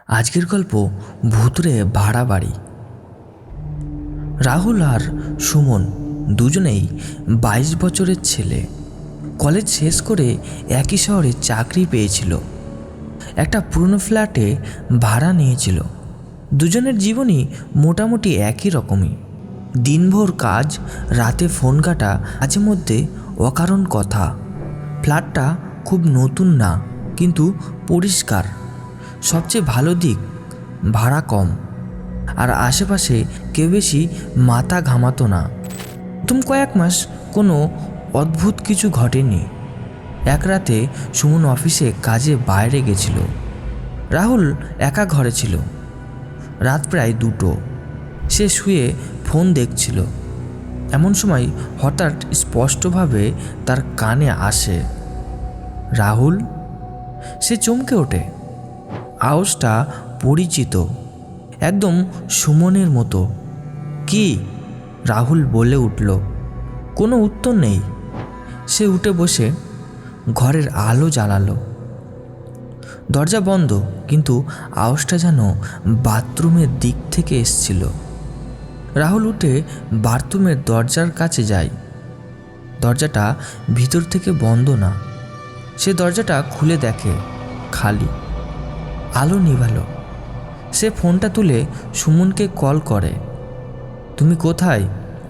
আজকের গল্প ভুতুড়ে ভাড়া বাড়ি। রাহুল আর সুমন দুজনেই 22 বছরের ছেলে। কলেজ শেষ করে একই শহরে চাকরি পেয়েছিল। একটা পুরনো ফ্ল্যাটে ভাড়া নিয়েছিল। দুজনের জীবনই মোটামুটি একই রকমই। দিনভর কাজ, রাতে ফোন কাটা, মাঝে মধ্যে অকারণ কথা। ফ্ল্যাটটা খুব নতুন না, কিন্তু পরিষ্কার। সবচেয়ে ভালো দিক, ভাড়া কম, আর আশেপাশে কেউ বেশি মাথা ঘামাতো না। প্রথম কয়েক মাস কোনো অদ্ভুত কিছু ঘটেনি। এক রাতে সুমন অফিসে কাজে বাইরে গেছিল। রাহুল একা ঘরে ছিল। রাত প্রায় 2টো। সে শুয়ে ফোন দেখছিল। এমন সময় হঠাৎ স্পষ্টভাবে তার কানে আসে, রাহুল। সে চমকে ওঠে। আওয়াজটা পরিচিত, একদম সুমনের মতো। কি? রাহুল বলে উঠল। কোনো উত্তর নেই। সে উঠে বসে ঘরের আলো জ্বালালো। দরজা বন্ধ, কিন্তু আওয়াজটা যেন বাথরুমের দিক থেকে এসছিল। রাহুল উঠে বাথরুমের দরজার কাছে যায়। দরজাটা ভিতর থেকে বন্ধ না। সে দরজাটা খুলে দেখে, খালি। আলো নিভালো। সে ফোনটা তুলে সুমনকে কল করে। তুমি কোথায়?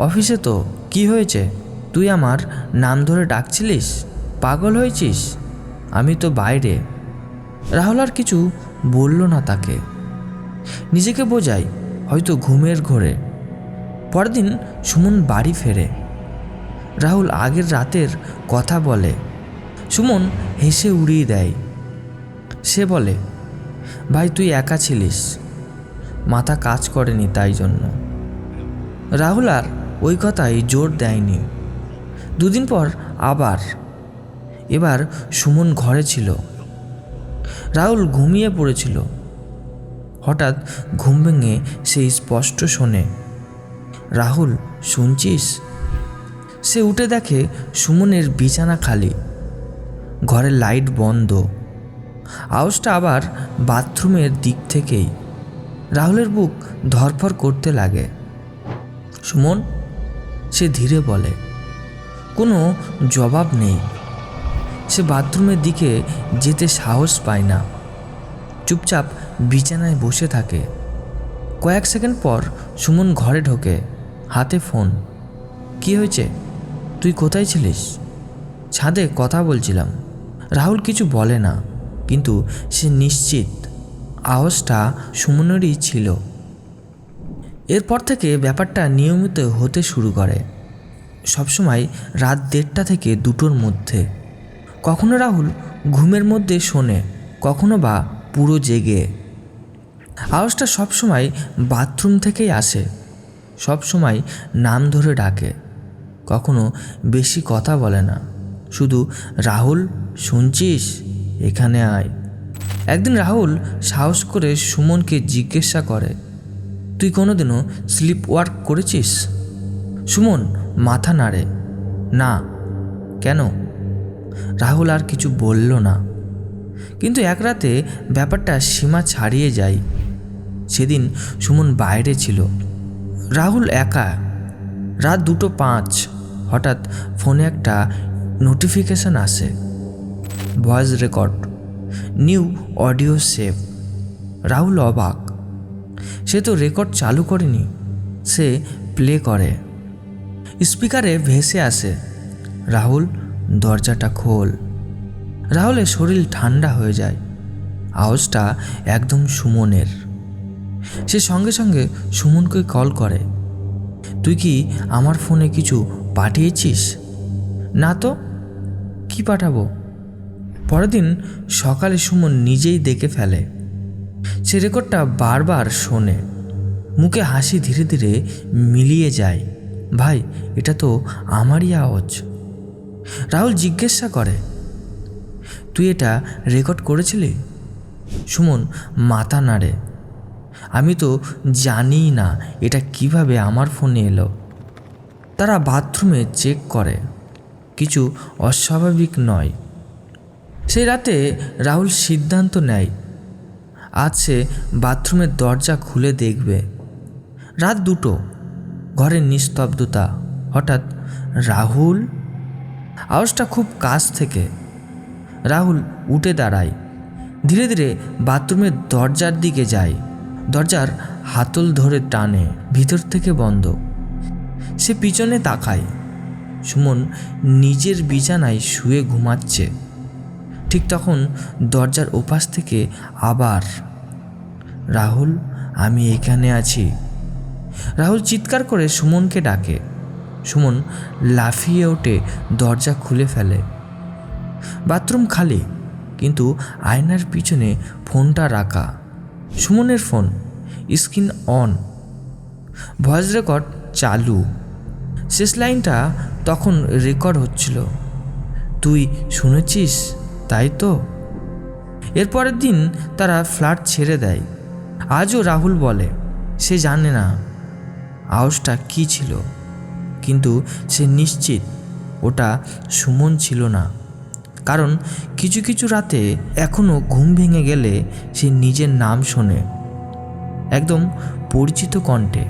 অফিসে তো। কি হয়েছে? তুই আমার নাম ধরে ডাকছিলিস? পাগল হয়েছিস? আমি তো বাইরে। রাহুল আর কিছু বলল না তাকে। নিজেকে বোঝায়, হয়তো ঘুমের ঘোরে। পরদিন সুমন বাড়ি ফেরে। রাহুল আগের রাতের কথা বলে। সুমন হেসে উড়িয়ে দেয়। সে বলে, ভাই তুই একা ছিলিস, মাথা কাজ করেনি তাই জন্য। রাহুল আর ওই কথাই জোর দেয়নি। 2 দিন পর আবার। এবার সুমন ঘরে ছিল। রাহুল ঘুমিয়ে পড়েছিল। হঠাৎ ঘুম ভেঙে সে স্পষ্ট শোনে, রাহুল শুনছিস? সে উঠে দেখে সুমনের বিছানা খালি, ঘরের লাইট বন্ধ। আওয়াজটা আবার বাথরুমের দিক থেকেই। রাহুলের বুক ধড়ফড় করতে লাগে। সুমন, সে ধীরে বলে। কোনো জবাব নেই। সে বাথরুমের দিকে যেতে সাহস পায় না। চুপচাপ বিছানায় বসে থাকে। কয়েক সেকেন্ড পর সুমন ঘরে ঢোকে, হাতে ফোন। কি হয়েছে? তুই কোথায় ছিলিস? ছাদে কথা বলছিলাম। রাহুল কিছু বলে না, কিন্তু সে নিশ্চিত আওয়াজটা সুমনেরই ছিল। এরপর থেকে ব্যাপারটা নিয়মিত হতে শুরু করে। সবসময় রাত 1:30 থেকে 2টোর মধ্যে। কখনো রাহুল ঘুমের মধ্যে শোনে, কখনো বা পুরো জেগে। আওয়াজটা সবসময় বাথরুম থেকেই আসে। সবসময় নাম ধরে ডাকে। কখনো বেশি কথা বলে না, শুধু রাহুল শুনছিস, এখানে আয়। একদিন রাহুল সাহস করে সুমনকে জিজ্ঞাসা করে, তুই কোনোদিনও স্লিপ ওয়ার্ক করেছিস? সুমন মাথা নাড়ে, না। কেন? রাহুল আর কিছু বলল না। কিন্তু এক রাতে ব্যাপারটা সীমা ছাড়িয়ে যায়। সেদিন সুমন বাইরে ছিল, রাহুল একা। রাত 2:05। হঠাৎ ফোনে একটা নোটিফিকেশন আসে, voice record, new audio save. Rahul অবাক। সে তো রেকর্ড চালু করেনি। সে প্লে করে। স্পিকারে ভেসে আসে, রাহুল দরজাটা খোল। রাহুলের শরীর ঠান্ডা হয়ে যায়। আওয়াজটা একদম সুমনের। সে সঙ্গে সঙ্গে সুমনকে কল করে, তুই কি আমার ফোনে কিছু পাঠিয়েছিস? না তো, কি পাঠাবো? পরের দিন সকালে সুমন নিজেই দেখে ফেলে। সে রেকর্ডটা বারবার শোনে। মুখে হাসি ধীরে ধীরে মিলিয়ে যায়। ভাই, এটা তো আমারই আওয়াজ। রাহুল জিজ্ঞাসা করে, তুই এটা রেকর্ড করেছিলি? সুমন মাথা নাড়ে। আমি তো জানি না এটা কিভাবে আমার ফোনে এলো। তারা বাথরুমে চেক করে, কিছু অস্বাভাবিক নয়। সেই রাতে রাহুল সিদ্ধান্ত নেয়, আজ সে বাথরুমের দরজা খুলে দেখবে। রাত 2টো, ঘরের নিস্তব্ধতা। হঠাৎ রাহুল, আওয়াজটা খুব কাছ থেকে। রাহুল উঠে দাঁড়ায়, ধীরে ধীরে বাথরুমের দরজার দিকে যায়। দরজার হাতল ধরে টানে, ভিতর থেকে বন্ধ। সে পিছনে তাকায়। সুমন নিজের বিছানায় শুয়ে ঘুমাচ্ছে। ঠিক তখন দরজার ওপাশ থেকে আবার, রাহুল, আমি এখানে আছি। রাহুল চিৎকার করে সুমনকে ডাকে। সুমন লাফিয়ে ওঠে, দরজা খুলে ফেলে। বাথরুম খালি, কিন্তু আয়নার পিছনে ফোনটা রাখা। সুমনের phone, screen on, voice record চালু। শেষ লাইনটা তখন রেকর্ড হচ্ছিল, তুই শুনেছিস তাই তো? এরপরের দিন তারা ফ্ল্যাট ছেড়ে দেয়। আজও রাহুল বলে সে জানে না আওয়াজটা কী ছিল, কিন্তু সে নিশ্চিত ওটা সুমন ছিল না। কারণ কিছু কিছু রাতে এখনও ঘুম ভেঙে গেলে সে নিজের নাম শোনে, একদম পরিচিত কণ্ঠে।